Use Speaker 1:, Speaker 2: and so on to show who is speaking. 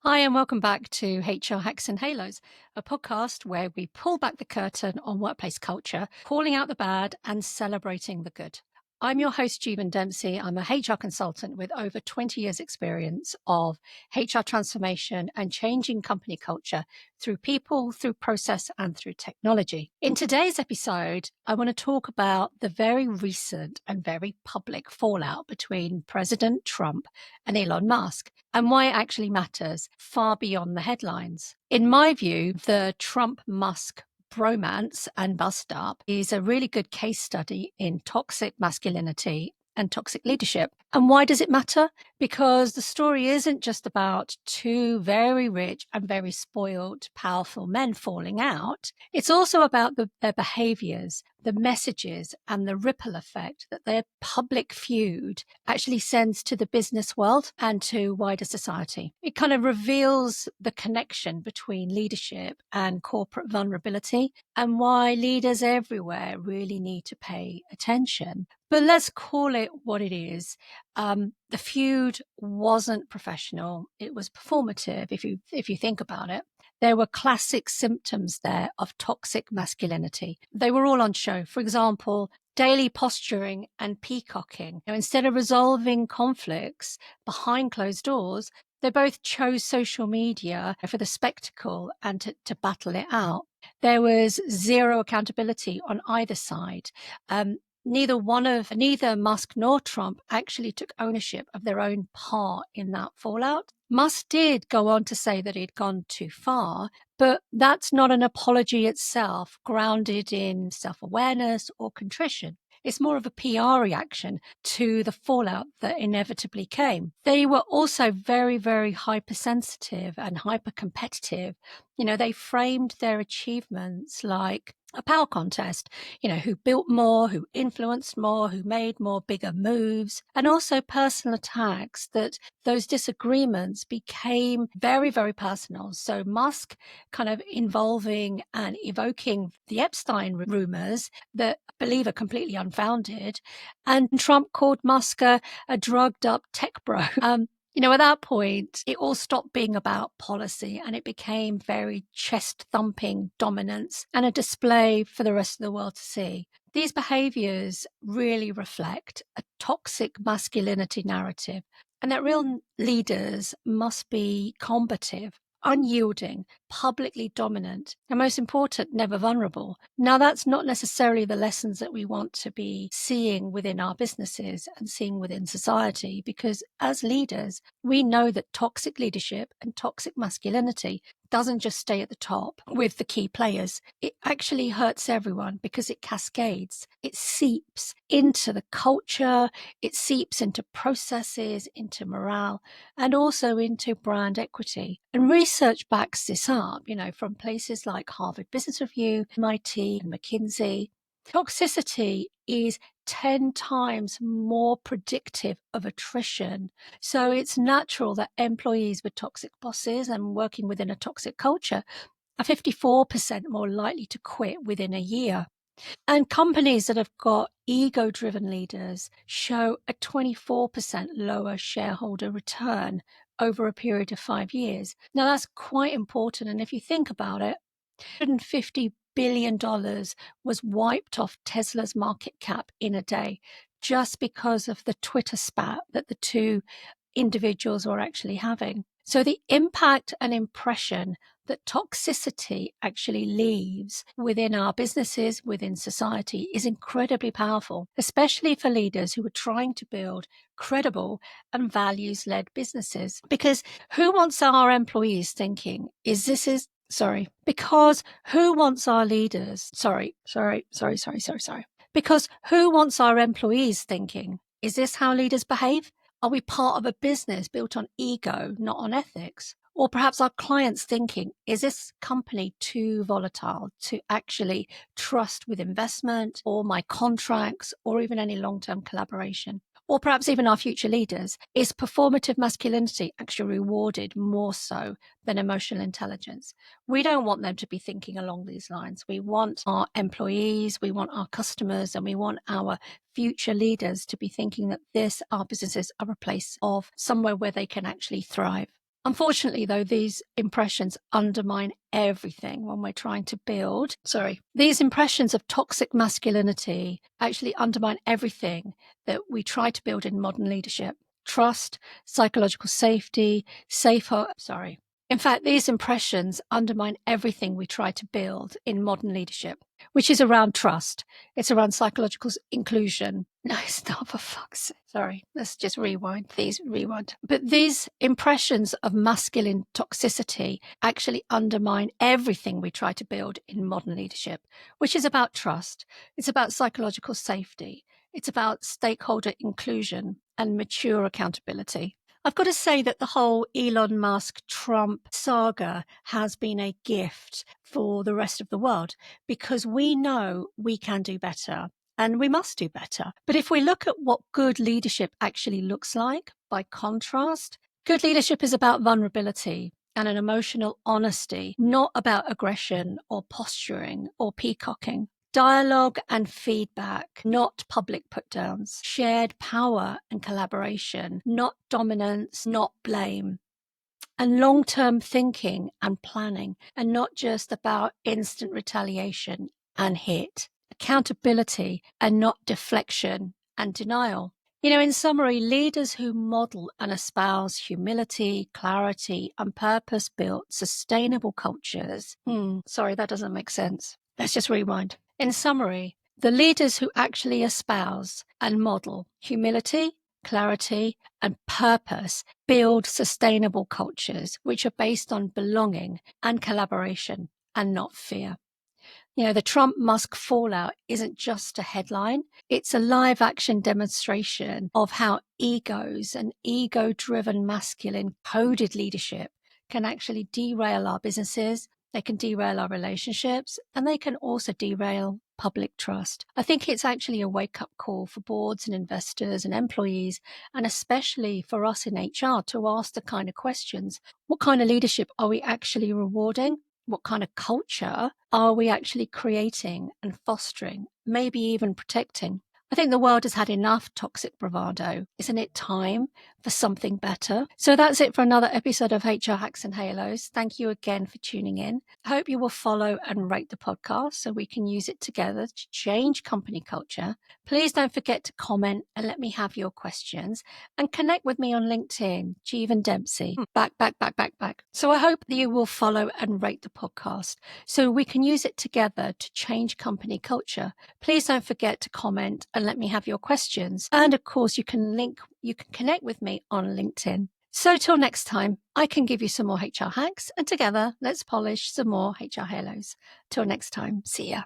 Speaker 1: Hi, and welcome back to HR Hacks and Halos, a podcast where we pull back the curtain on workplace culture, calling out the bad and celebrating the good. I'm your host, Jeevan Dempsey. I'm a HR consultant with over 20 years' experience of HR transformation and changing company culture through people, through process, and through technology. In today's episode, I want to talk about the very recent and very public fallout between President Trump and Elon Musk, and why it actually matters far beyond the headlines. In my view, the Trump-Musk bromance and bust up is a really good case study in toxic masculinity and toxic leadership. And why does it matter? Because the story isn't just about two very rich and very spoiled, powerful men falling out. It's also about their behaviors, the messages, and the ripple effect that their public feud actually sends to the business world and to wider society. It kind of reveals the connection between leadership and corporate vulnerability and why leaders everywhere really need to pay attention. But let's call it what it is. The feud wasn't professional. It was performative, if you think about it. There were classic symptoms there of toxic masculinity. They were all on show. For example, daily posturing and peacocking. Instead of resolving conflicts behind closed doors, they both chose social media for the spectacle and to battle it out. There was zero accountability on either side. Neither Musk nor Trump actually took ownership of their own part in that fallout. Musk did go on to say that he'd gone too far, but that's not an apology itself, grounded in self-awareness or contrition. It's more of a PR reaction to the fallout that inevitably came. They were also very, very hypersensitive and hyper-competitive. They framed their achievements like a power contest, who built more, who influenced more, who made more bigger moves, and also personal attacks that those disagreements became very, very personal. So Musk kind of involving and evoking the Epstein rumors that I believe are completely unfounded. And Trump called Musk a drugged up tech bro. At that point, it all stopped being about policy and it became very chest thumping dominance and a display for the rest of the world to see. These behaviors really reflect a toxic masculinity narrative, and that real leaders must be combative, unyielding, publicly dominant, and most important, never vulnerable. Now, that's not necessarily the lessons that we want to be seeing within our businesses and seeing within society, because as leaders, we know that toxic leadership and toxic masculinity doesn't just stay at the top with the key players. It actually hurts everyone because it cascades. It seeps into the culture, it seeps into processes, into morale, and also into brand equity. And research backs this up, from places like Harvard Business Review, MIT, and McKinsey. Toxicity is 10 times more predictive of attrition. So it's natural that employees with toxic bosses and working within a toxic culture are 54% more likely to quit within a year. And companies that have got ego-driven leaders show a 24% lower shareholder return over a period of 5 years. Now, that's quite important. And if you think about it, $150 billion was wiped off Tesla's market cap in a day just because of the Twitter spat that the two individuals were actually having. So the impact and impression that toxicity actually leaves within our businesses, within society, is incredibly powerful, especially for leaders who are trying to build credible and values-led businesses. Because who wants our employees thinking, because who wants our leaders, because who wants our employees thinking, is this how leaders behave? Are we part of a business built on ego, not on ethics? Or perhaps our clients thinking, is this company too volatile to actually trust with investment or my contracts or even any long-term collaboration? Or perhaps even our future leaders, is performative masculinity actually rewarded more so than emotional intelligence? We don't want them to be thinking along these lines. We want our employees, we want our customers, and we want our future leaders to be thinking that our businesses are a place of somewhere where they can actually thrive. Unfortunately, though, these impressions undermine everything when we're trying to build. These impressions of toxic masculinity actually undermine everything that we try to build in modern leadership. Trust, psychological safety, In fact, these impressions undermine everything we try to build in modern leadership, which is around trust. It's around psychological inclusion. No, it's not, for fuck's sake. Sorry, let's just rewind. But these impressions of masculine toxicity actually undermine everything we try to build in modern leadership, which is about trust. It's about psychological safety. It's about stakeholder inclusion and mature accountability. I've got to say that the whole Elon Musk Trump saga has been a gift for the rest of the world, because we know we can do better and we must do better. But if we look at what good leadership actually looks like, by contrast, good leadership is about vulnerability and an emotional honesty, not about aggression or posturing or peacocking. Dialogue and feedback, not public put downs. Shared power and collaboration, not dominance, not blame. And long-term thinking and planning, and not just about instant retaliation and hit. Accountability and not deflection and denial. In summary, leaders who model and espouse humility, clarity, and purpose-built, sustainable cultures. Sorry, that doesn't make sense. Let's just rewind. In summary, the leaders who actually espouse and model humility, clarity, and purpose build sustainable cultures which are based on belonging and collaboration and not fear. The Trump-Musk fallout isn't just a headline. It's a live action demonstration of how egos and ego-driven masculine coded leadership can actually derail our businesses. They can derail our relationships, and they can also derail public trust. I think it's actually a wake-up call for boards and investors and employees, and especially for us in HR, to ask the kind of questions. What kind of leadership are we actually rewarding? What kind of culture are we actually creating and fostering, maybe even protecting? I think the world has had enough toxic bravado. Isn't it time for something better? So that's it for another episode of HR Hacks and Halos. Thank you again for tuning in. I hope you will follow and rate the podcast so we can use it together to change company culture. Please don't forget to comment and let me have your questions, and connect with me on LinkedIn, Jeevan Dempsey. Back. So I hope that you will follow and rate the podcast so we can use it together to change company culture. Please don't forget to comment and let me have your questions. And of course, you can connect with me on LinkedIn. So till next time, I can give you some more HR hacks, and together, let's polish some more HR halos. Till next time, see ya.